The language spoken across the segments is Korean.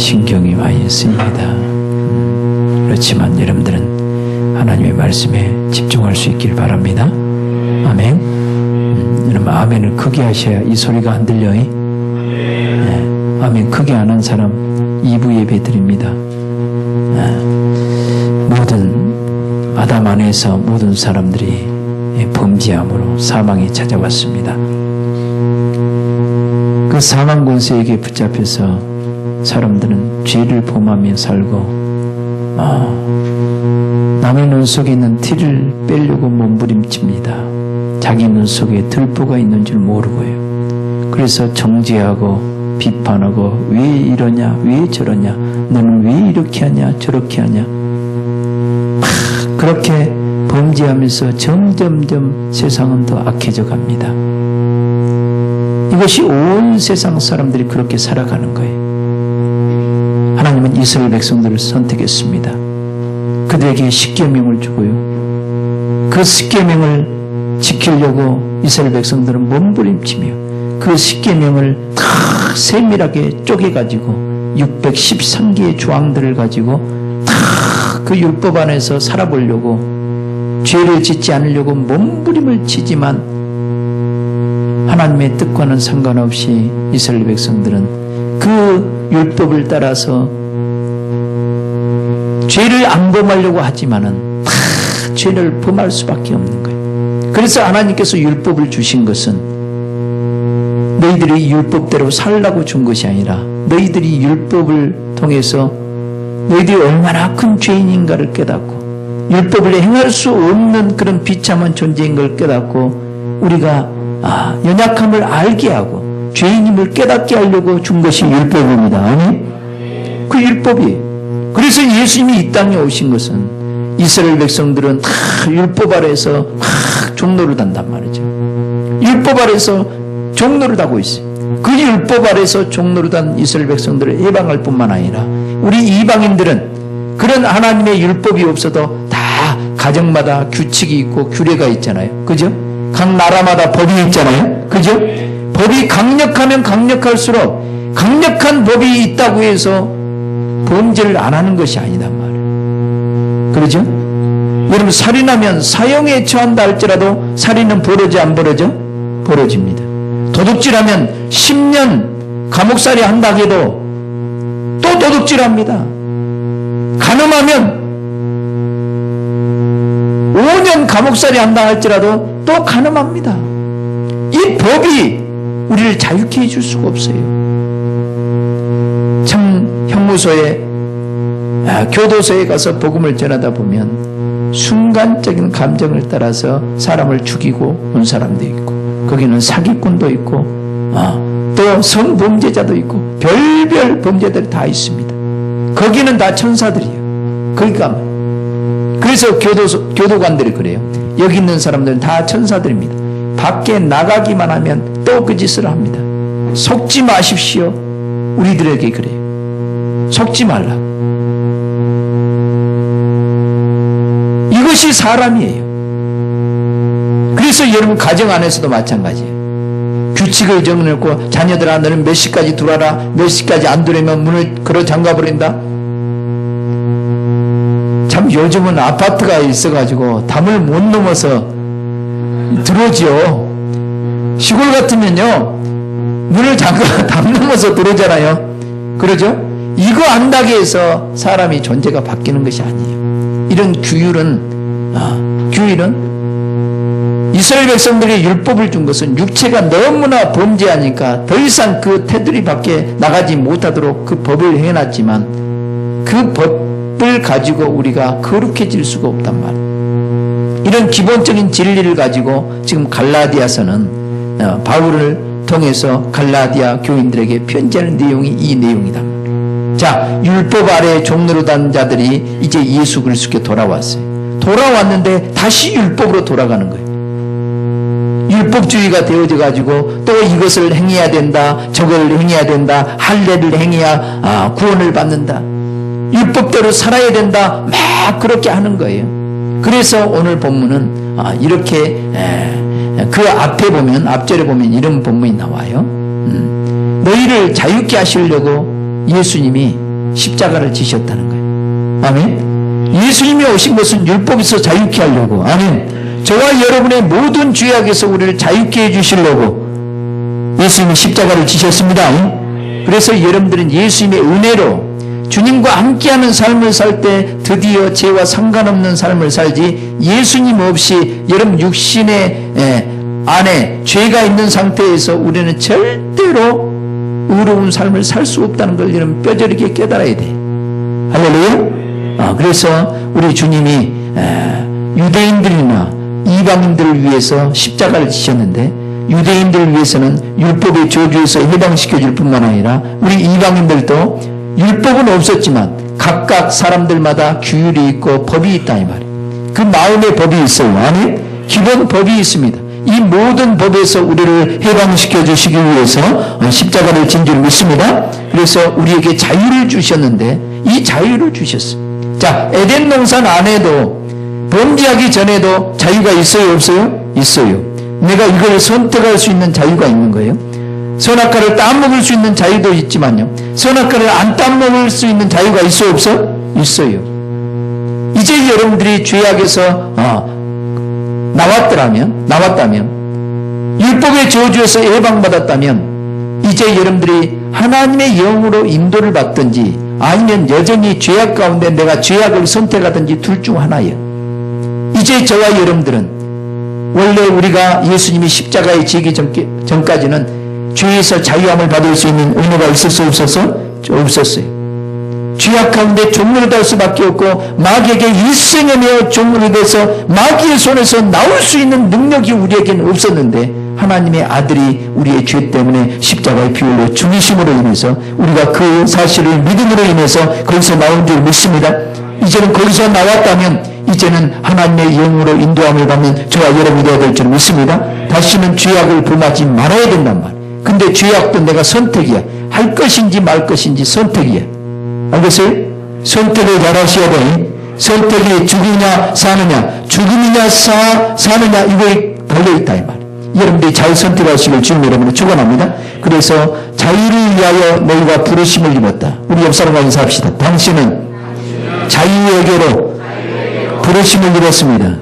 신경이 와 있습니다. 그렇지만 여러분들은 하나님의 말씀에 집중할 수 있길 바랍니다. 아멘. 여러분 아멘을 크게 하셔야 이 소리가 안 들려요. 네. 아멘 크게 안 한 사람 2부 예배 드립니다. 모든 아담 안에서 모든 사람들이 범죄함으로 사망이 찾아왔습니다. 그 사망 권세에게 붙잡혀서 사람들은 죄를 범하며 살고 남의 눈 속에 있는 티를 빼려고 몸부림칩니다. 자기 눈 속에 들보가 있는 줄 모르고요. 그래서 정죄하고 비판하고 왜 이러냐 왜 저러냐 너는 왜 이렇게 하냐 저렇게 하냐 그렇게 범죄하면서 점점점 세상은 더 악해져 갑니다. 이것이 온 세상 사람들이 그렇게 살아가는 거예요. 하나님은 이스라엘 백성들을 선택했습니다. 그들에게 십계명을 주고요. 그 십계명을 지키려고 이스라엘 백성들은 몸부림치며 그 십계명을 다 세밀하게 쪼개가지고 613개의 조항들을 가지고 다 그 율법 안에서 살아보려고 죄를 짓지 않으려고 몸부림을 치지만 하나님의 뜻과는 상관없이 이스라엘 백성들은 그 율법을 따라서 죄를 안 범하려고 하지만은 다 죄를 범할 수밖에 없는 거예요. 그래서 하나님께서 율법을 주신 것은 너희들이 율법대로 살라고 준 것이 아니라 너희들이 율법을 통해서 너희들이 얼마나 큰 죄인인가를 깨닫고 율법을 행할 수 없는 그런 비참한 존재인 걸 깨닫고 우리가 연약함을 알게 하고 죄인임을 깨닫게 하려고 준 것이 율법입니다. 아니? 그 율법이. 그래서 예수님이 이 땅에 오신 것은 이스라엘 백성들은 다 율법 아래에서 막 종노릇 한단 말이죠. 율법 아래에서 종노릇 하고 있어요. 그 율법 아래에서 종노릇한 이스라엘 백성들을 해방할 뿐만 아니라 우리 이방인들은 그런 하나님의 율법이 없어도 다 가정마다 규칙이 있고 규례가 있잖아요. 그죠? 각 나라마다 법이 있잖아요. 그죠? 법이 강력하면 강력할수록 강력한 법이 있다고 해서 범죄를 안 하는 것이 아니단 말이에요. 그러죠? 여러분 살인하면 사형에 처한다 할지라도 살인은 벌어져 안 벌어져? 벌어집니다. 도둑질하면 10년 감옥살이 한다 해도 또 도둑질합니다. 간음하면 5년 감옥살이 한다 할지라도 또 간음합니다. 이 법이 우리를 자유케 해줄 수가 없어요. 참 형무소에 교도소에 가서 복음을 전하다 보면 순간적인 감정을 따라서 사람을 죽이고 온 사람도 있고 거기는 사기꾼도 있고 또 성범죄자도 있고 별별 범죄들이 다 있습니다. 거기는 다 천사들이에요. 거기 가면. 그래서 교도관들이 그래요. 여기 있는 사람들은 다 천사들입니다. 밖에 나가기만 하면 또 그 짓을 합니다. 속지 마십시오. 우리들에게 그래요. 속지 말라. 이것이 사람이에요. 그래서 여러분 가정 안에서도 마찬가지예요. 규칙을 정해놓고 자녀들아 너는 몇 시까지 들어와라. 몇 시까지 안 들어오면 문을 걸어 잠가버린다. 참 요즘은 아파트가 있어가지고 담을 못 넘어서 들어오죠. 시골 같으면요 문을 잠가 담 넘어서 들어오잖아요. 그러죠? 이거 안다고 해서 사람이 존재가 바뀌는 것이 아니에요. 이런 규율은 이스라엘 백성들이 율법을 준 것은 육체가 너무나 범죄하니까 더 이상 그 테두리 밖에 나가지 못하도록 그 법을 해놨지만 그 법을 가지고 우리가 거룩해질 수가 없단 말이에요. 이런 기본적인 진리를 가지고 지금 갈라디아서는 바울을 통해서 갈라디아 교인들에게 편지하는 내용이 이 내용이다. 자, 율법 아래에 종노릇한 자들이 이제 예수 그리스도께 돌아왔어요. 돌아왔는데 다시 율법으로 돌아가는 거예요. 율법주의가 되어져 가지고 또 이것을 행해야 된다, 저걸 행해야 된다, 할례를 행해야 구원을 받는다, 율법대로 살아야 된다, 막 그렇게 하는 거예요. 그래서 오늘 본문은 이렇게 그 앞에 보면, 앞절에 보면 이런 본문이 나와요. 너희를 자유케 하시려고 예수님이 십자가를 지셨다는 거예요. 아멘. 예수님이 오신 것은 율법에서 자유케 하려고, 아멘, 저와 여러분의 모든 죄악에서 우리를 자유케 해주시려고 예수님이 십자가를 지셨습니다. 그래서 여러분들은 예수님의 은혜로 주님과 함께하는 삶을 살 때 드디어 죄와 상관없는 삶을 살지, 예수님 없이 여러분 육신의 안에 죄가 있는 상태에서 우리는 절대로 의로운 삶을 살 수 없다는 걸 여러분 뼈저리게 깨달아야 돼. 할렐루야. 그래서 우리 주님이 유대인들이나 이방인들을 위해서 십자가를 지셨는데, 유대인들을 위해서는 율법의 저주에서 해방시켜 줄 뿐만 아니라 우리 이방인들도 율법은 없었지만 각각 사람들마다 규율이 있고 법이 있다 이 말이에요. 그 마음의 법이 있어요. 아니, 기본 법이 있습니다. 이 모든 법에서 우리를 해방시켜 주시기 위해서 십자가를 진 줄 믿습니다. 그래서 우리에게 자유를 주셨는데 이 자유를 주셨어요. 자, 에덴 동산 안에도 범죄하기 전에도 자유가 있어요, 없어요? 있어요. 내가 이걸 선택할 수 있는 자유가 있는 거예요. 선악과를 따먹을 수 있는 자유도 있지만요, 선악과를 안 따먹을 수 있는 자유가 있어, 없어? 있어요. 이제 여러분들이 죄악에서 나왔다면, 율법의 저주에서 해방받았다면, 이제 여러분들이 하나님의 영으로 인도를 받든지 아니면 여전히 죄악 가운데 내가 죄악을 선택하든지 둘 중 하나예요. 이제 저와 여러분들은 원래 우리가 예수님이 십자가에 지기 전까지는 죄에서 자유함을 받을 수 있는 은혜가 있었어, 없었어? 없었어요. 죄악 가운데 종로를 달 수밖에 없고 마귀에게 일생하며 종로를 돼서 마귀의 손에서 나올 수 있는 능력이 우리에게는 없었는데, 하나님의 아들이 우리의 죄 때문에 십자가의 피 흘려 죽으심으로 인해서 우리가 그 사실을 믿음으로 인해서 거기서 나온 줄 믿습니다. 이제는 거기서 나왔다면 이제는 하나님의 영으로 인도함을 받는 저와 여러분이 되어야 될 줄 믿습니다. 다시는 죄악을 범하지 말아야 된단 말이에요. 근데 죄악도 내가 선택이야. 할 것인지 말 것인지 선택이야. 알겠어요? 선택을 잘 하셔야 돼. 선택이 죽으냐 사느냐, 죽음이냐 사느냐, 이거에 달려있다 이 말이에요. 여러분들이 잘 선택하시길 주님 여러분을 축원합니다. 그래서 자유를 위하여 너희가 부르심을 입었다. 우리 옆 사람과 인사합시다. 당신은 자유에게로 부르심을 입었습니다.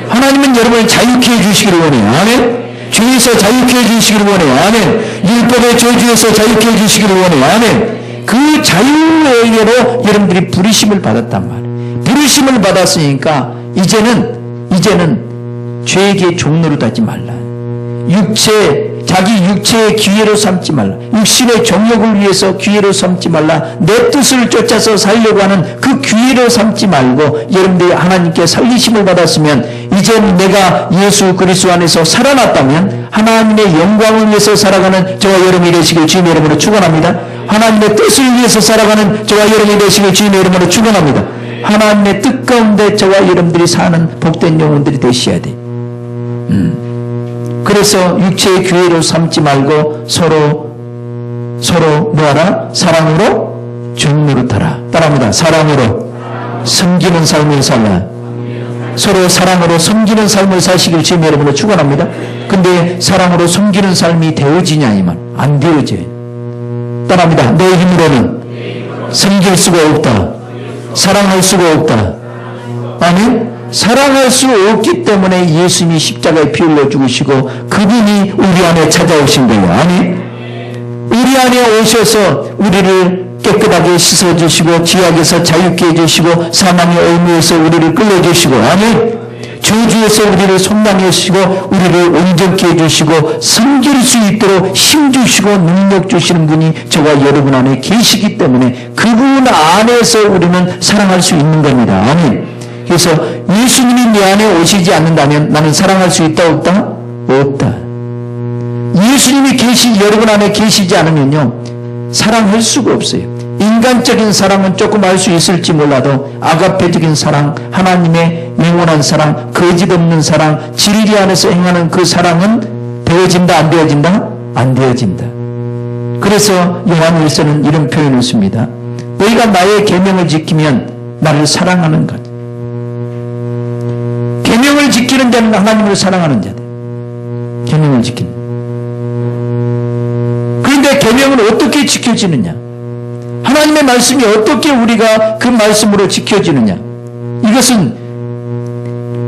하나님은 여러분을 자유케 해주시기를 원해요. 아멘. 죄에서 자유케 해주시기를 원해요. 아멘. 율법의 저주에서 자유케 해주시기를 원해요. 아멘. 그 자유에게로 여러분들이 부르심을 받았단 말이에요. 부르심을 받았으니까 이제는 죄에게 종노릇 하지 말라. 자기 육체의 기회로 삼지 말라. 육신의 정욕을 위해서 기회로 삼지 말라. 내 뜻을 쫓아서 살려고 하는 그 기회로 삼지 말고, 여러분들이 하나님께 살리심을 받았으면 이제는 내가 예수 그리스도 안에서 살아났다면 하나님의 영광을 위해서 살아가는 저와 여러분이 되시길 주님의 이름으로 축원합니다. 하나님의 뜻을 위해서 살아가는 저와 여러분이 되시길 주님의 이름으로 축원합니다. 하나님의 뜻 가운데 저와 여러분들이 사는 복된 영혼들이 되셔야 돼. 그래서 육체의 기회로 삼지 말고 서로 뭐하라? 사랑으로 정노릇하라. 따라합니다. 사랑으로 섬기는 삶을 살라. 서로 사랑으로 섬기는 삶을 사시길 주님 여러분을 축원합니다. 근데 사랑으로 섬기는 삶이 되어지냐 이 말? 안 되어져요. 따라합니다. 내 힘으로는 섬길 수가 없다. 사랑할 수가 없다. 아멘. 사랑할 수 없기 때문에 예수님이 십자가에 피 흘려 죽으시고 그분이 우리 안에 찾아오신 거예요. 아니, 우리 안에 오셔서 우리를 깨끗하게 씻어주시고 죄악에서 자유케 해주시고 사망의 의무에서 우리를 끌어주시고, 아니, 저주에서 우리를 속량하시고 우리를 온전케 해주시고 섬길 수 있도록 힘 주시고 능력 주시는 분이 저와 여러분 안에 계시기 때문에 그분 안에서 우리는 사랑할 수 있는 겁니다. 아니, 그래서 예수님이 내 안에 오시지 않는다면 나는 사랑할 수 있다 없다? 없다. 예수님이 여러분 안에 계시지 않으면요 사랑할 수가 없어요. 인간적인 사랑은 조금 알 수 있을지 몰라도 아가페적인 사랑, 하나님의 영원한 사랑, 거짓 없는 사랑, 진리 안에서 행하는 그 사랑은 되어진다 안 되어진다? 안 되어진다. 그래서 요한일서는 이런 표현을 씁니다. 너희가 나의 계명을 지키면 나를 사랑하는 것. 계명을 지키는 자는 하나님을 사랑하는 자다. 계명을 지키는. 그런데 계명은 어떻게 지켜지느냐? 하나님은 하나님의 말씀이 어떻게 우리가 그 말씀으로 지켜지느냐? 이것은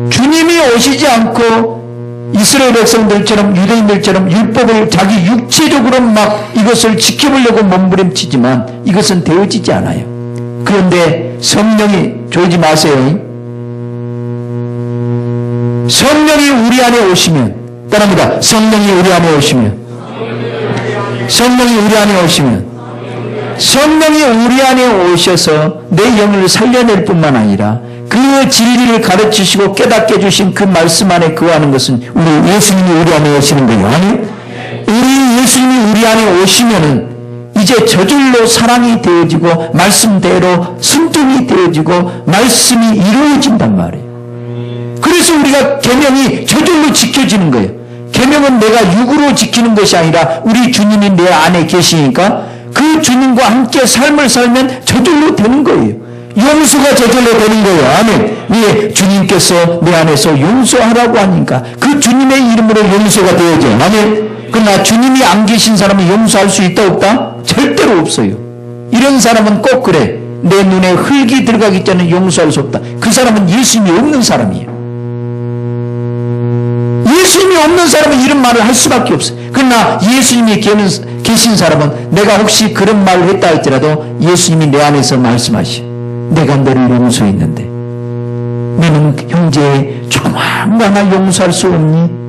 주님이 오시지 않고 이스라엘 백성들처럼 유대인들처럼 율법을 자기 육체적으로 막 이것을 지켜보려고 몸부림치지만 이것은 되어지지 않아요. 그런데 성령이, 졸지 마세요. 성령이 우리 안에 오시면, 따라합니다. 성령이 우리 안에 오시면, 성령이 우리 안에 오시면, 성령이 우리 안에 오셔서 내 영을 살려낼 뿐만 아니라 그 진리를 가르치시고 깨닫게 해주신 그 말씀 안에 거하는 것은 우리 예수님이 우리 안에 오시는 거예요. 아니, 우리 예수님이 우리 안에 오시면은 이제 저절로 사랑이 되어지고 말씀대로 순종이 되어지고 말씀이 이루어진단 말이에요. 그래서 우리가 계명이 저절로 지켜지는 거예요. 계명은 내가 육으로 지키는 것이 아니라 우리 주님이 내 안에 계시니까 그 주님과 함께 삶을 살면 저절로 되는 거예요. 용서가 저절로 되는 거예요. 아멘. 왜? 주님께서 내 안에서 용서하라고 하니까 그 주님의 이름으로 용서가 되어져. 아멘. 그러나 주님이 안 계신 사람은 용서할 수 있다 없다? 절대로 없어요. 이런 사람은 꼭 그래. 내 눈에 흙이 들어가기 전에 용서할 수 없다. 그 사람은 예수님이 없는 사람이에요. 예수님이 없는 사람은 이런 말을 할 수밖에 없어요. 그러나 예수님이 계신 사람은 내가 혹시 그런 말을 했다 할지라도 예수님이 내 안에서 말씀하시오. 내가 너를 용서했는데 너는 형제 조그만 거 하나 용서할 수 없니?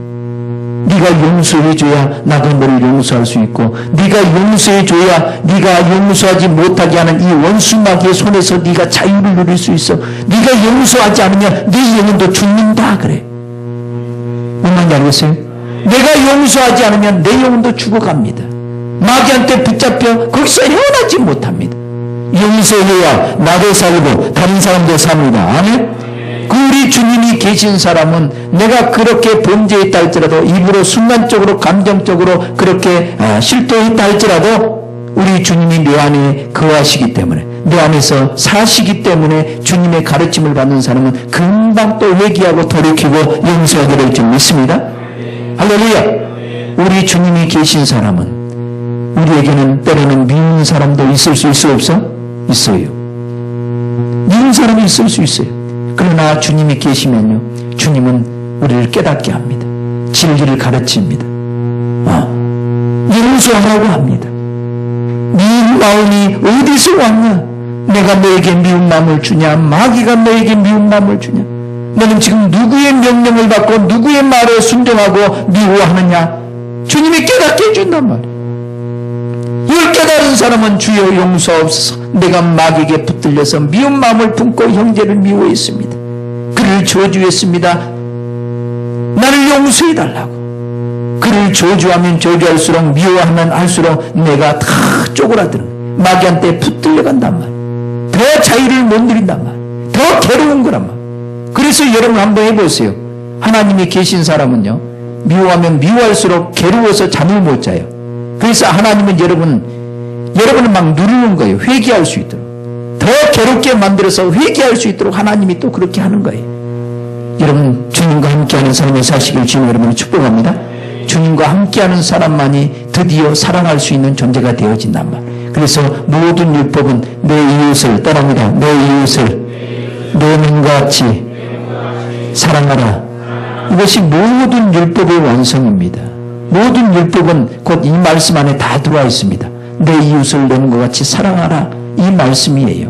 네가 용서해줘야 나도 너를 용서할 수 있고 네가 용서해줘야 네가 용서하지 못하게 하는 이 원수마귀의 손에서 네가 자유를 누릴 수 있어. 네가 용서하지 않으면 네 영혼도 죽는다 그래. 뭔 말인지 알겠어요? 내가 용서하지 않으면 내 영혼도 죽어갑니다. 마귀한테 붙잡혀 거기서 헤어나지 못합니다. 용서해야 나도 살고 다른 사람도 삽니다. 아멘? 그 우리 주님이 계신 사람은 내가 그렇게 범죄했다 할지라도 입으로 순간적으로 감정적으로 그렇게 실토했다 할지라도 우리 주님이 내 안에 거하시기 때문에 내 안에서 사시기 때문에 주님의 가르침을 받는 사람은 금방 또 회개하고 돌이키고 용서하게 될 줄 믿습니다. 할렐루야. 우리 주님이 계신 사람은 우리에게는 때로는 미운 사람도 있을 수 있어 없어? 있어요. 미운 사람이 있을 수 있어요. 그러나 주님이 계시면요 주님은 우리를 깨닫게 합니다. 진리를 가르칩니다. 용서하라고 합니다. 미운 마음이 어디서 왔냐? 내가 너에게 미운 마음을 주냐? 마귀가 너에게 미운 마음을 주냐? 너는 지금 누구의 명령을 받고 누구의 말에 순종하고 미워하느냐? 주님이 깨닫게 해준단 말이에요. 이걸 깨달은 사람은 주여 용서하옵소서. 내가 마귀에게 붙들려서 미운 마음을 품고 형제를 미워했습니다. 그를 저주했습니다. 나를 용서해달라고. 그를 저주하면 저주할수록 미워하면 할수록 내가 다 쪼그라드는 마귀한테 붙들려간단 말이에요. 더 자유를 못 누린단 말이에요. 더 괴로운 거란 말이에요. 그래서 여러분 한번 해보세요. 하나님이 계신 사람은요 미워하면 미워할수록 괴로워서 잠을 못 자요. 그래서 하나님은 여러분을 막 누르는 거예요. 회개할 수 있도록. 더 괴롭게 만들어서 회개할 수 있도록 하나님이 또 그렇게 하는 거예요. 여러분 주님과 함께하는 삶을 사시길 주님 여러분을 축복합니다. 주님과 함께하는 사람만이 드디어 사랑할 수 있는 존재가 되어진단 말. 그래서 모든 율법은 내 이웃을 떠납니다. 내 이웃을 내 몸과 같이 사랑하라. 이것이 모든 율법의 완성입니다. 모든 율법은 곧 이 말씀 안에 다 들어와 있습니다. 내 이웃을 내 몸과 같이 사랑하라. 이 말씀이에요.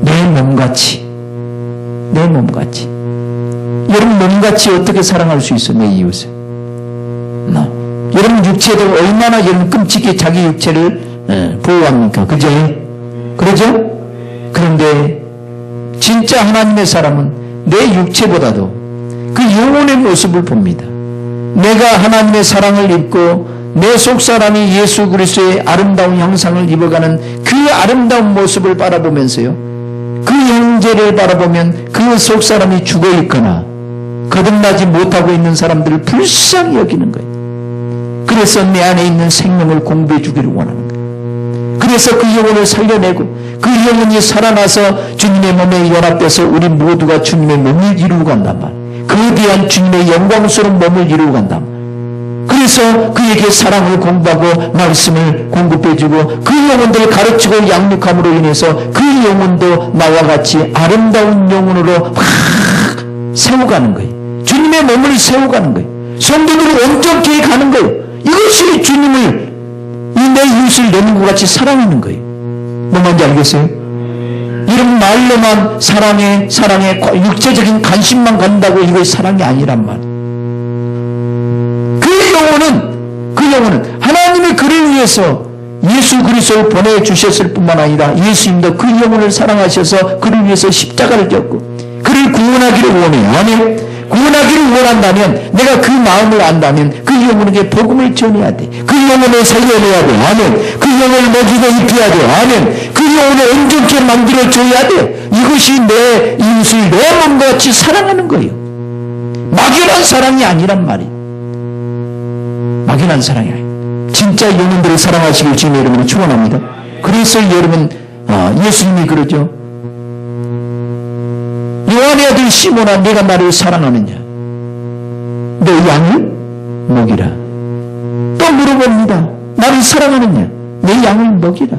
내 몸같이. 내 몸같이. 여러분 몸같이 어떻게 사랑할 수 있어? 내 이웃을. 여러분 육체도 얼마나 여러분 끔찍히 자기 육체를 보호합니까? 그죠? 그러죠? 그런데 진짜 하나님의 사람은 내 육체보다도 그 영혼의 모습을 봅니다. 내가 하나님의 사랑을 입고 내 속사람이 예수 그리스도의 아름다운 형상을 입어가는 그 아름다운 모습을 바라보면서요. 그 형제를 바라보면 그 속사람이 죽어있거나 거듭나지 못하고 있는 사람들을 불쌍히 여기는 거예요. 그래서 내 안에 있는 생명을 공부해 주기를 원하는 거예요. 그래서 그 영혼을 살려내고 그 영혼이 살아나서 주님의 몸에 연합돼서 우리 모두가 주님의 몸을 이루고 간단 말이에요. 거대한 주님의 영광스러운 몸을 이루고 간단 말이에요. 그래서 그에게 사랑을 공부하고 말씀을 공급해주고 그 영혼들을 가르치고 양육함으로 인해서 그 영혼도 나와 같이 아름다운 영혼으로 확 세워가는 거예요. 주님의 몸을 세워가는 거예요. 성도들을 온전케 가는 거예요. 이것이 주님을 내 이웃을 내 몸과 같이 사랑하는 거예요. 뭐 뭔지 알겠어요? 이런 말로만 사랑에 육체적인 관심만 간다고 이것이 사랑이 아니란 말. 그 영혼은 하나님의 그를 위해서 예수 그리스도를 보내주셨을 뿐만 아니라 예수님도 그 영혼을 사랑하셔서 그를 위해서 십자가를 졌고 그를 구원하기를 원해요. 아멘. 구원하기를 원한다면 내가 그 마음을 안다면 그 영혼에게 복음을 전해야 돼. 그 영혼을 살려내야 돼. 아멘. 그 영혼을 먹이고 입혀야 돼. 아멘. 그 영혼을 온전케 만들어줘야 돼. 이것이 내 이웃을 내 몸과 같이 사랑하는 거예요. 막연한 사랑이 아니란 말이에요. 막연한 사랑이 아니에요. 진짜 영혼들을 사랑하시길 주님 여러분을 축원합니다. 그래서 여러분 예수님이 그러죠. 요한의 아들 시몬아 네가 나를 사랑하느냐? 내 양을 먹이라. 또 물어봅니다. 나를 사랑하느냐? 내 양을 먹이라.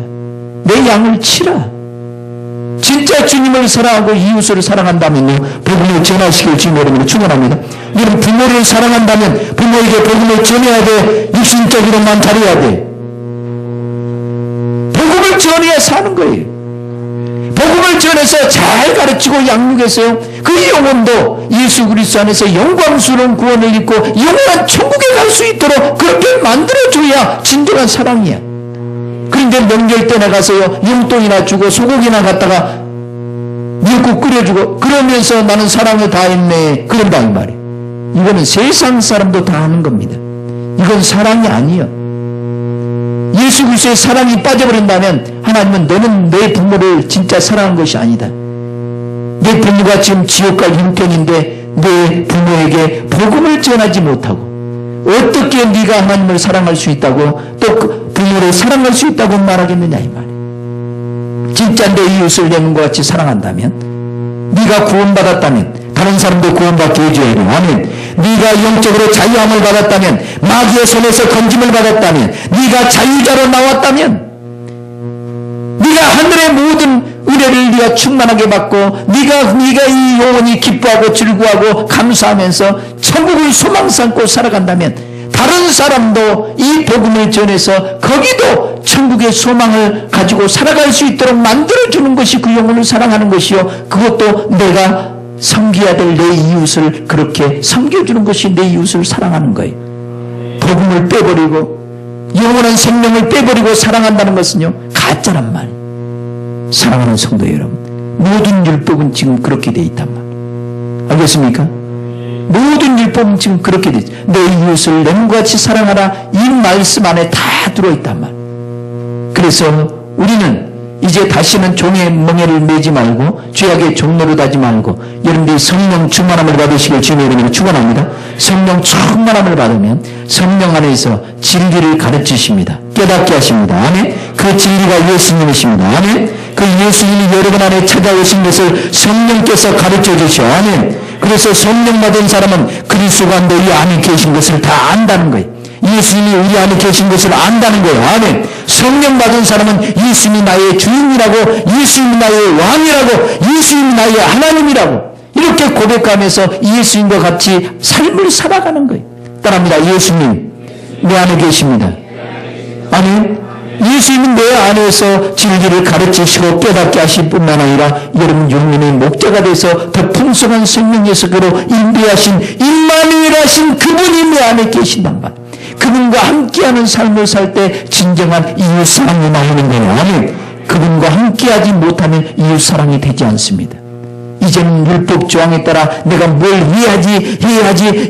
내 양을 치라. 진짜 주님을 사랑하고 이웃을 사랑한다면요 복음을 전하시길 주님 여러분을 축원합니다. 여러분 부모를 사랑한다면 부모에게 복음을 전해야 돼. 육신적으로만 잘해야 돼. 복음을 전해야 사는 거예요. 복음을 전해서 잘 가르치고 양육해서요 그 영혼도 예수 그리스도 안에서 영광스러운 구원을 입고 영원한 천국에 갈 수 있도록 그렇게 만들어줘야 진정한 사랑이야. 그런데 명절 때 나가서요 용돈이나 주고 소고기나 갖다가 미역국 끓여주고 그러면서 나는 사랑을 다했네 그런다 이 말이에요. 이거는 세상 사람도 다 하는 겁니다. 이건 사랑이 아니에요. 예수 그리스도의 사랑이 빠져버린다면 하나님은 너는 내 부모를 진짜 사랑한 것이 아니다. 내 부모가 지금 지옥 갈 형편인데 내 부모에게 복음을 전하지 못하고 어떻게 네가 하나님을 사랑할 수 있다고 또 그 부모를 사랑할 수 있다고 말하겠느냐 이 말이에요. 진짜 내 이웃을 내 몸과 같이 사랑한다면 네가 구원받았다면 다른 사람도 구원받게 해줘야 돼. 아멘. 네가 영적으로 자유함을 받았다면 마귀의 손에서 건짐을 받았다면 네가 자유자로 나왔다면 네가 하늘의 모든 은혜를 네가 충만하게 받고 네가 이 영혼이 기뻐하고 즐거워하고 감사하면서 천국을 소망 삼고 살아간다면 다른 사람도 이 복음을 전해서 거기도 천국의 소망을 가지고 살아갈 수 있도록 만들어주는 것이 그 영혼을 사랑하는 것이요 그것도 내가 섬겨야 될 내 이웃을 그렇게 섬겨주는 것이 내 이웃을 사랑하는 거예요. 복음을 빼버리고 영원한 생명을 빼버리고 사랑한다는 것은요 가짜란 말이에요. 사랑하는 성도 여러분 모든 율법은 지금 그렇게 돼 있단 말이에요. 알겠습니까? 모든 율법은 지금 그렇게 돼 있어요. 내 이웃을 내 몸과 같이 사랑하라 이 말씀 안에 다 들어있단 말이에요. 그래서 우리는 이제 다시는 종의 멍에를 매지 말고 죄악의 종로를 하지 말고 여러분들이 성령 충만함을 받으시길 주님의 이름으로 축원합니다. 성령 충만함을 받으면 성령 안에서 진리를 가르치십니다. 깨닫게 하십니다. 아멘. 그 진리가 예수님이십니다. 아멘. 그 예수님이 여러분 안에 찾아오신 것을 성령께서 가르쳐 주시오. 아멘. 그래서 성령 받은 사람은 그리스도가 너희 안에 계신 것을 다 안다는 거예요. 예수님이 우리 안에 계신 것을 안다는 거예요. 아멘. 성령 받은 사람은 예수님이 나의 주인이라고 예수님이 나의 왕이라고 예수님이 나의 하나님이라고 이렇게 고백하면서 예수님과 같이 삶을 살아가는 거예요. 따라합니다. 예수님 내 안에 계십니다. 아멘. 예수님은 내 안에서 진리를 가르치시고 깨닫게 하실 뿐만 아니라 여러분 영혼의 목자가 돼서 더 풍성한 생명의 세계로 인도하신 임마누엘하신 그분이 내 안에 계신단 말이에요. 그분과 함께하는 삶을 살 때 진정한 이웃사랑이 나오는 거예요. 아멘. 그분과 함께하지 못하면 이웃사랑이 되지 않습니다. 이제는 율법 조항에 따라 내가 뭘 해야지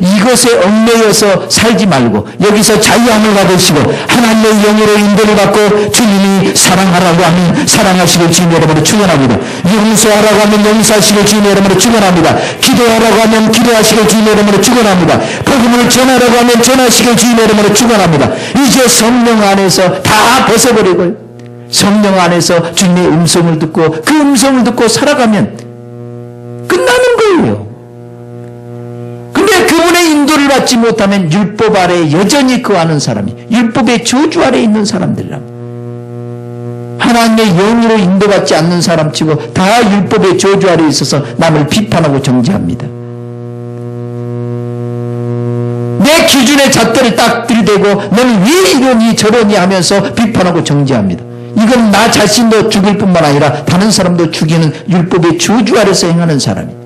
이것에 얽매여서 살지 말고 여기서 자유함을 받으시고 하나님의 영으로 인도를 받고 주님이 사랑하라고 하면 사랑하시길 주님 여러분을 축원합니다. 용서하라고 하면 용서하시길 주님 여러분을 축원합니다. 기도하라고 하면 기도하시길 주님 여러분을 축원합니다. 복음을 전하라고 하면 전하시길 주님 여러분을 축원합니다. 이제 성령 안에서 다 벗어버리고 성령 안에서 주님의 음성을 듣고 그 음성을 듣고 살아가면 끝나는 거예요. 근데 그분의 하나님의 인도를 받지 못하면 율법 아래 여전히 거하는 사람이, 율법의 저주 아래 있는 사람들이랍니다. 하나님의 영으로 인도받지 않는 사람치고 다 율법의 저주 아래 있어서 남을 비판하고 정죄합니다. 내 기준의 잣대를 딱 들이대고 너는 왜 이러니 저러니 하면서 비판하고 정죄합니다. 이건 나 자신도 죽일 뿐만 아니라 다른 사람도 죽이는 율법의 저주 아래서 행하는 사람이에요.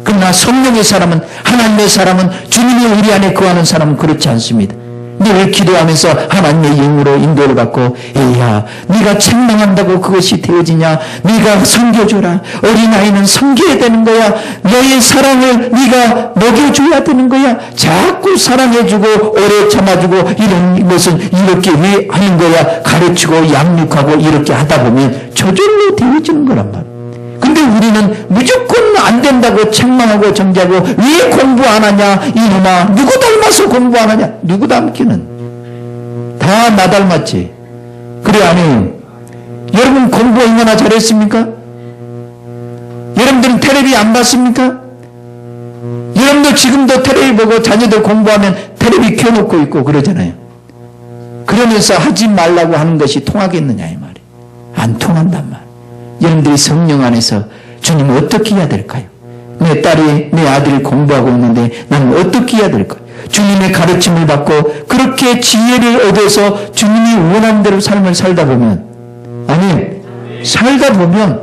그러나 성령의 사람은, 하나님의 사람은, 주님의 우리 안에 거하는 사람은 그렇지 않습니다. 늘 기도하면서 하나님의 영으로 인도를 받고, 에이야 네가 책망한다고 그것이 되어지냐, 네가 섬겨줘라, 어린아이는 섬겨야 되는 거야, 너의 사랑을 네가 먹여줘야 되는 거야, 자꾸 사랑해주고 오래 참아주고 이런 것은 이렇게 왜 하는 거야, 가르치고 양육하고 이렇게 하다 보면 저절로 되어지는 거란 말이야. 근데 우리는 무조건 안 된다고 책망하고 정죄하고, 왜 공부 안 하냐 이놈아, 누구 닮아서 공부 안 하냐, 누구 닮기는 다 나 닮았지. 그래 아니에요? 여러분 공부 얼마나 잘했습니까? 여러분들은 텔레비 안 봤습니까? 여러분들 지금도 텔레비 보고 자녀들 공부하면 텔레비 켜놓고 있고 그러잖아요. 그러면서 하지 말라고 하는 것이 통하겠느냐 이 말이에요. 안 통한단 말이에요. 여러분들이 성령 안에서 주님 어떻게 해야 될까요? 내 딸이, 내 아들이 공부하고 있는데 나는 어떻게 해야 될까요? 주님의 가르침을 받고 그렇게 지혜를 얻어서 주님이 원하는 대로 삶을 살다 보면, 아니 살다 보면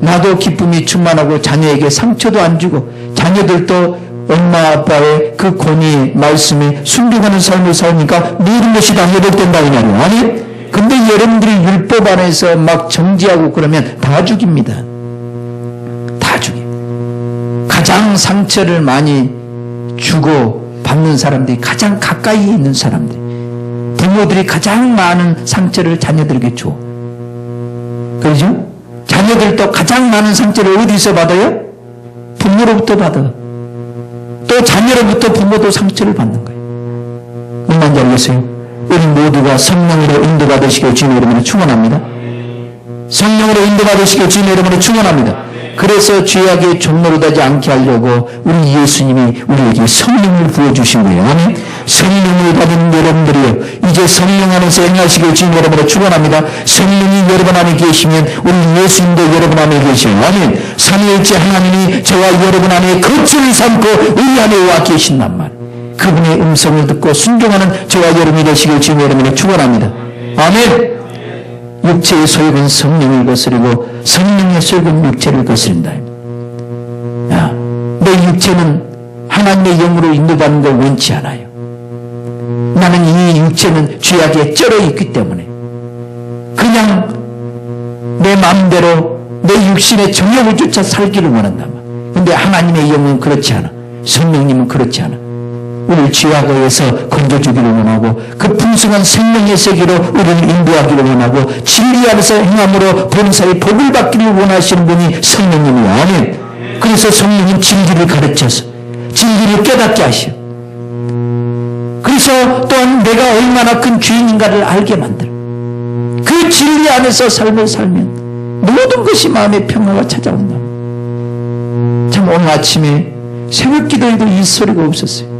나도 기쁨이 충만하고 자녀에게 상처도 안 주고 자녀들도 엄마 아빠의 그 권위 말씀에 순종하는 삶을 살니까 모든 것이 다 회복된다 이 말이에요. 아니 근데 여러분들이 율법 안에서 막 정지하고 그러면 다 죽입니다. 다 죽여. 가장 상처를 많이 주고 받는 사람들이 가장 가까이 있는 사람들, 부모들이 가장 많은 상처를 자녀들에게 줘. 그렇죠? 자녀들도 가장 많은 상처를 어디서 받아요? 부모로부터 받아. 또 자녀로부터 부모도 상처를 받는 거예요. 무슨 말인지 알겠어요? 우리 모두가 성령으로 인도받으시길 주님 이름으로 축원합니다. 성령으로 인도받으시길 주님 이름으로 축원합니다. 그래서 죄악의 종로로 되지 않게 하려고 우리 예수님이 우리에게 성령을 부어주신 거예요. 아멘. 성령을 받은 여러분들이요, 이제 성령 안에서 행하시길 주님 이름으로 축원합니다. 성령이 여러분 안에 계시면 우리 예수님도 여러분 안에 계셔요. 아멘. 삼위일체 하나님이 저와 여러분 안에 거처를 삼고 우리 안에 와 계신단 말. 그분의 음성을 듣고 순종하는 저와 여러분이 되시길 주님 이름으로 축원합니다. 아멘. 육체의 소욕은 성령을 거스르고 성령의 소욕은 육체를 거스른다. 야, 내 육체는 하나님의 영으로 인도받는 걸 원치 않아요. 나는 이 육체는 죄악에 쩔어 있기 때문에 그냥 내 마음대로 내 육신의 정욕을 쫓아 살기를 원한다. 그런데 하나님의 영은 그렇지 않아. 성령님은 그렇지 않아. 우리를 죄악에서 건져주기를 원하고 그 풍성한 생명의 세계로 우리를 인도하기를 원하고 진리 안에서 행함으로 범사의 복을 받기를 원하시는 분이 성령님이에요. 아멘. 그래서 성령님 진리를 가르쳐서 진리를 깨닫게 하시오. 그래서 또한 내가 얼마나 큰 죄인인가를 알게 만들어. 그 진리 안에서 삶을 살면 모든 것이 마음의 평화가 찾아온다. 참 오늘 아침에 새벽 기도에도 이 소리가 없었어요.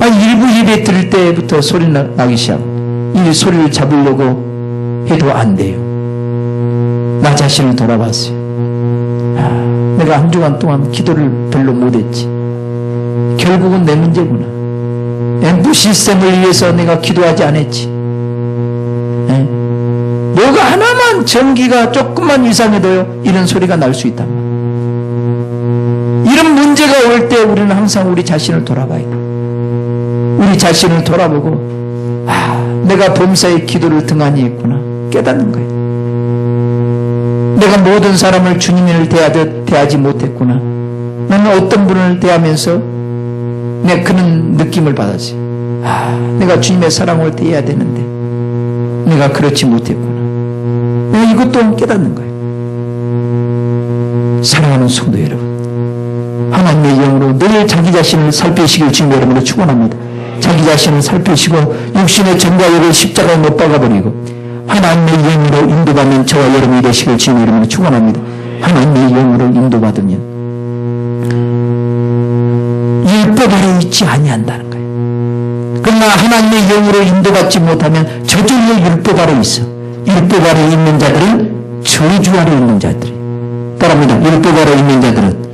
일부 예배 들을 때부터 소리 나기 시작하고 이 소리를 잡으려고 해도 안 돼요. 나 자신을 돌아봤어요. 내가 한 주간 동안 기도를 별로 못했지. 결국은 내 문제구나. 앰프 시스템을 위해서 내가 기도하지 않았지. 뭐가 하나만 전기가 조금만 이상해도요 이런 소리가 날 수 있단 말이에요. 이런 문제가 올 때 우리는 항상 우리 자신을 돌아봐야 돼. 우리 자신을 돌아보고 내가 범사의 기도를 등한히 했구나 깨닫는 거예요. 내가 모든 사람을 주님을 대하듯 대하지 못했구나. 나는 어떤 분을 대하면서 내가 그런 느낌을 받았어요. 내가 주님의 사랑을 대해야 되는데 내가 그렇지 못했구나. 내가 이것도 깨닫는 거예요. 사랑하는 성도 여러분, 하나님의 영으로 늘 자기 자신을 살피시길 주님 여러분을 축원합니다. 자기 자신을 살피시고 육신의 정과욕을 십자가에 못 박아버리고 하나님의 영으로 인도받는 저와 여러분이 되시길 주님 이름으로 축원합니다. 하나님의 영으로 인도받으면 율법 율법 아래 있지 아니한다는 거예요. 그러나 하나님의 영으로 인도받지 못하면 저절로 율법 아래 있어. 율법 아래 있는 자들은 저주 아래 있는 자들이. 따라합니다. 율법 아래 있는 자들은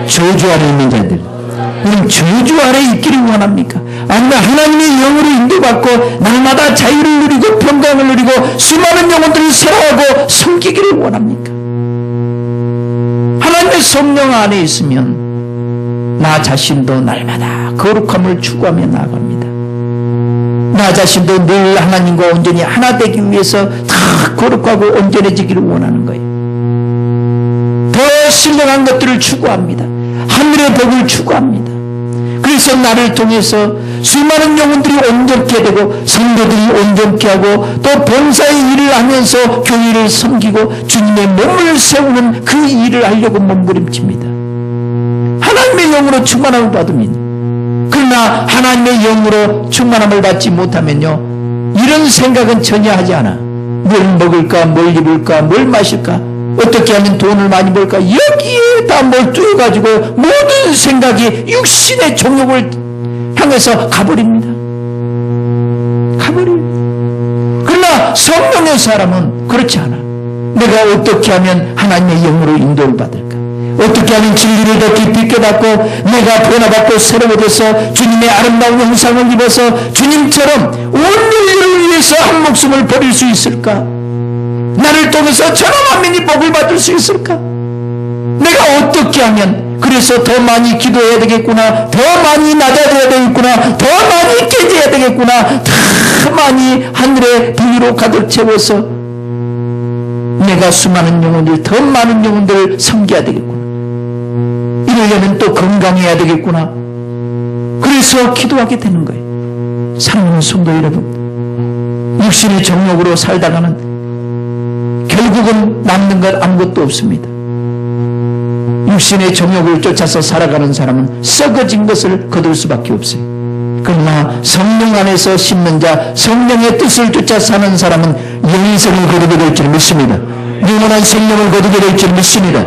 저주 아래 있는 자들. 우리는 저주 아래 있기를 원합니까? 아니면 하나님의 영으로 인도받고 날마다 자유를 누리고 평강을 누리고 수많은 영혼들을 사랑하고 섬기기를 원합니까? 하나님의 성령 안에 있으면 나 자신도 날마다 거룩함을 추구하며 나아갑니다. 나 자신도 늘 하나님과 온전히 하나 되기 위해서 다 거룩하고 온전해지기를 원하는 거예요. 더 신령한 것들을 추구합니다. 하늘의 복을 추구합니다. 그래서 나를 통해서 수많은 영혼들이 온전케 되고 성도들이 온전케 하고 또 봉사의 일을 하면서 교회를 섬기고 주님의 몸을 세우는 그 일을 하려고 몸부림칩니다. 하나님의 영으로 충만함을 받으면, 그러나 하나님의 영으로 충만함을 받지 못하면요, 이런 생각은 전혀 하지 않아. 뭘 먹을까, 뭘 입을까, 뭘 마실까, 어떻게 하면 돈을 많이 벌까, 여기에 다 몰두해가지고 모든 생각이 육신의 정욕을 향해서 가버립니다. 그러나 성령의 사람은 그렇지 않아. 내가 어떻게 하면 하나님의 영으로 인도를 받을까, 어떻게 하면 진리를 더 깊이 깨닫고 내가 변화받고 새로워져서 주님의 아름다운 형상을 입어서 주님처럼 온 인류를 위해서 한 목숨을 버릴 수 있을까? 나를 통해서 천하 만민이 복을 받을 수 있을까? 내가 어떻게 하면, 그래서 더 많이 기도해야 되겠구나, 더 많이 낮아져야 되겠구나, 더 많이 깨져야 되겠구나, 더 많이 하늘의 부유로 가득 채워서 내가 수많은 영혼들, 더 많은 영혼들을 섬겨야 되겠구나, 이러려면 또 건강해야 되겠구나. 그래서 기도하게 되는 거예요. 사랑하는 성도 여러분, 육신의 정욕으로 살다가는 결국은 남는 것 아무것도 없습니다. 육신의 정욕을 쫓아서 살아가는 사람은 썩어진 것을 거둘 수밖에 없어요. 그러나 성령 안에서 심는 자, 성령의 뜻을 쫓아 사는 사람은 영생을 거두게 될 줄 믿습니다. 영원한 생명을 거두게 될 줄 믿습니다.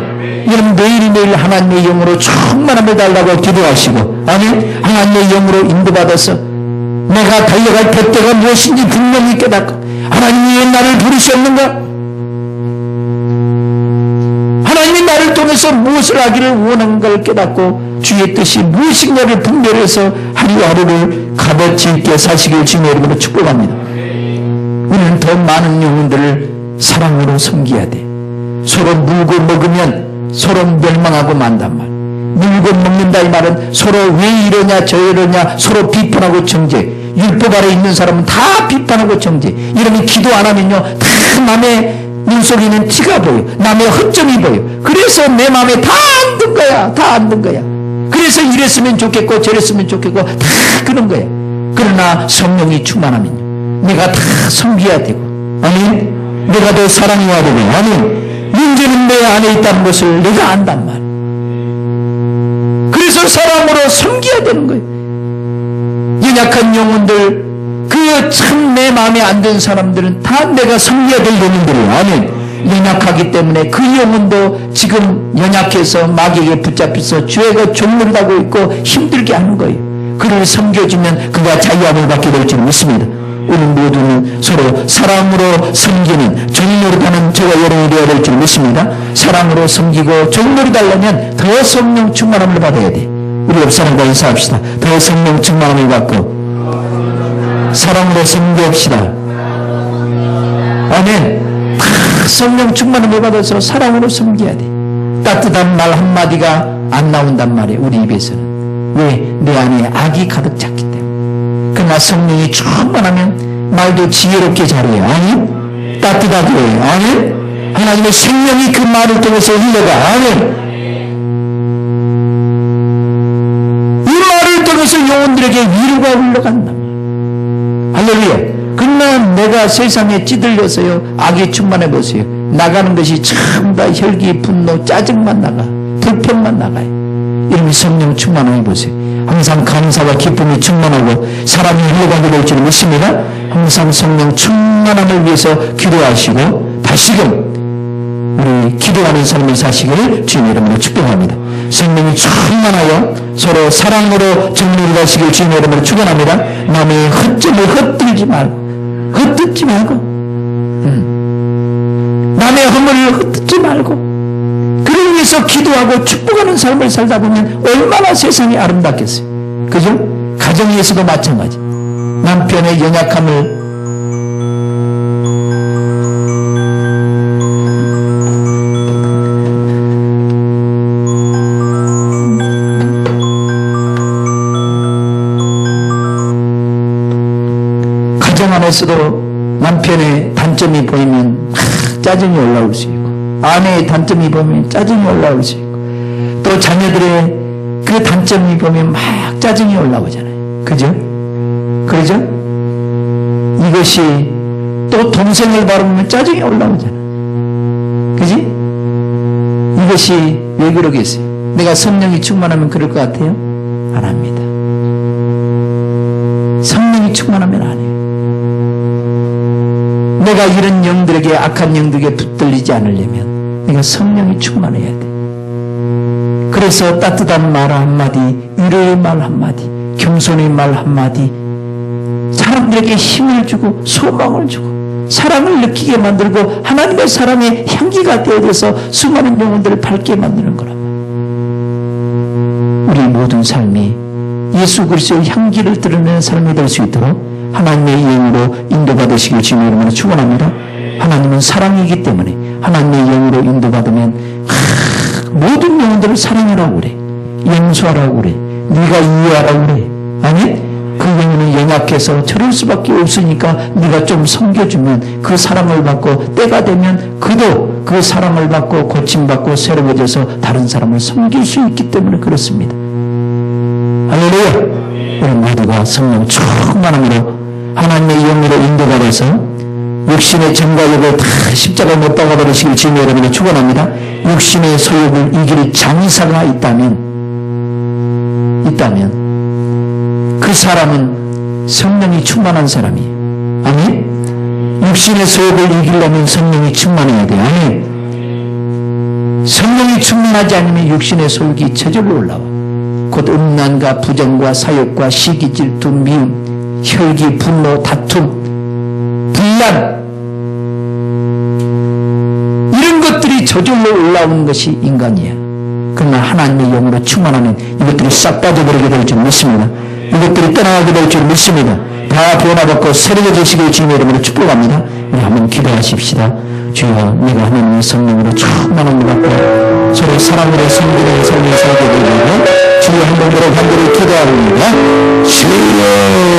여러분, 매일매일 하나님의 영으로 충만함을 달라고 기도하시고, 아니 하나님의 영으로 인도받아서 내가 달려갈 돛대가 무엇인지 분명히 깨닫고, 하나님이 왜 나를 부르셨는가? 하나님이 나를 통해서 무엇을 하기를 원하는가를 깨닫고 주의 뜻이 무엇인가를 분별해서 하루하루를 값어치 있게 사시길 주님의 이름으로 축복합니다. 우리는 더 많은 영혼들을 사랑으로 섬겨야 돼. 서로 물고 먹으면 서로 멸망하고 만단 말. 물고 먹는다 이 말은 서로 왜 이러냐 저 이러냐 서로 비판하고 정죄. 율법 아래 있는 사람은 다 비판하고 정죄. 이러면 기도 안 하면요, 다 남의 눈 속에 있는 티가 보여. 남의 허점이 보여. 그래서 내 마음에 다 안 든 거야. 다 안 든 거야. 그래서 이랬으면 좋겠고 저랬으면 좋겠고 다 그런 거야. 그러나 성령이 충만하면요, 내가 다 섬겨야 되고, 아니 내가 더 사랑해야 되고, 아니 문제는 내 안에 있다는 것을 내가 안단 말이야. 그래서 사랑으로 섬겨야 되는 거예요. 연약한 영혼들, 그 참 내 마음에 안 드는 사람들은 다 내가 섬겨야 될 영혼들이에요. 아니 연약하기 때문에 그 영혼도 지금 연약해서 마귀에게 붙잡혀서 죄가 종노릇하고 있고 힘들게 하는 거예요. 그를 섬겨주면 그가 자유함을 받게 될 줄 믿습니다. 우리 모두는 서로 사랑으로 섬기는 종노릇하는 저와 여러분이 되어야 될 줄 믿습니다. 사랑으로 섬기고 종노릇하려면 더 성령 충만함을 받아야 돼. 우리 옆 사람과 인사합시다. 더 성령 충만함을 받고 사랑으로 섬겨합시다. 아멘. 성령 충만함을 받아서 사랑으로 섬겨야 돼. 따뜻한 말 한마디가 안 나온단 말이에요, 우리 입에서는. 왜? 내 안에 악이 가득 찼기 때문에. 그러나 성령이 충만하면 말도 지혜롭게 잘해요. 아니 따뜻하게 해요. 아니 하나님의 생명이 그 말을 통해서 흘러가. 아니 이 말을 통해서 영혼들에게 위로가 흘러간다. 할렐루야. 그러나 내가 세상에 찌들려서요, 악에 충만해 보세요. 나가는 것이 전부 다 혈기, 분노, 짜증만 나가, 불평만 나가요. 이러면 성령 충만해 보세요. 항상 감사와 기쁨이 충만하고 사람이 흘러가게 될 줄 믿습니다. 항상 성령 충만함을 위해서 기도하시고, 다시금 우리 우리 기도하는 삶을 사시기를 주님의 이름으로 축복합니다. 성령이 충만하여 서로 사랑으로 정리를 하시길 주님의 이름으로 축원합니다. 남의 허점을 헛들지 말고 남의 허물을 헛듣지 말고 그를 위해서 기도하고 축복하는 삶을 살다 보면 얼마나 세상이 아름답겠어요. 그죠? 가정에서도 마찬가지. 남편의 연약함을 가정 안에서도 남편의 단점이 보이면 짜증이 올라올 수 있고 아내의 단점이 보면 짜증이 올라올 수 있고 또 자녀들의 그 단점이 보면 막 짜증이 올라오잖아요. 그죠? 그러죠? 이것이 또 동생을 바라보면 짜증이 올라오잖아요. 그지? 이것이 왜 그러겠어요? 내가 성령이 충만하면 그럴 것 같아요? 안 합니다. 성령이 충만하면 안 해요. 내가 이런 영들에게 악한 영들에게 붙들리지 않으려면 내가 성령이 충만해야 돼. 그래서 따뜻한 말 한마디, 위로의 말 한마디, 겸손의 말 한마디, 사람들에게 힘을 주고 소망을 주고 사랑을 느끼게 만들고 하나님의 사랑의 향기가 되어져서 수많은 영혼들을 밝게 만드는 거란 말이에요. 우리 모든 삶이 예수 그리스도의 향기를 드러내는 삶이 될 수 있도록 하나님의 영으로 인도받으시길 주님의 이름으로 축원합니다. 하나님은 사랑이기 때문에 하나님의 영으로 인도받으면 모든 영혼들을 사랑하라고 그래. 용서하라고 그래. 네가 이해하라고 그래. 아니? 그 영혼은 연약해서 저럴 수밖에 없으니까 네가 좀 섬겨주면 그 사랑을 받고 때가 되면 그도 그 사랑을 받고 고침받고 새로워져서 다른 사람을 섬길 수 있기 때문에 그렇습니다. 할렐루야. 우리 모두가 성령 충만함으로 하나님의 영으로 인도받아서 육신의 정과욕을 다 십자가에 못 박아버리시길 주님의 이름으로 축원합니다. 육신의 소욕을 이길 장사가 있다면 그 사람은 성령이 충만한 사람이에요. 아멘? 육신의 소욕을 이기려면 성령이 충만해야 돼요. 아멘? 성령이 충만하지 않으면 육신의 소욕이 저절로 올라와. 곧 음란과 부정과 사욕과 시기, 질투, 미움, 혈기, 분노, 다툼, 분란 이런 것들이 저절로 올라오는 것이 인간이야. 그러나 하나님의 영으로 충만하면 이것들이 싹 빠져버리게 될 줄 믿습니다. 이것들이 떠나가게 될 줄 믿습니다. 다 변화받고 새로워지시길 주님의 이름으로 축복합니다. 우리 한번 기도하십시다. 주여, 내가 하나님의 성령으로 충만함을 받고 서로 사랑으로 섬기는 삶을 살게 되고 주여 한 번으로 간절히 기도합니다. 주여.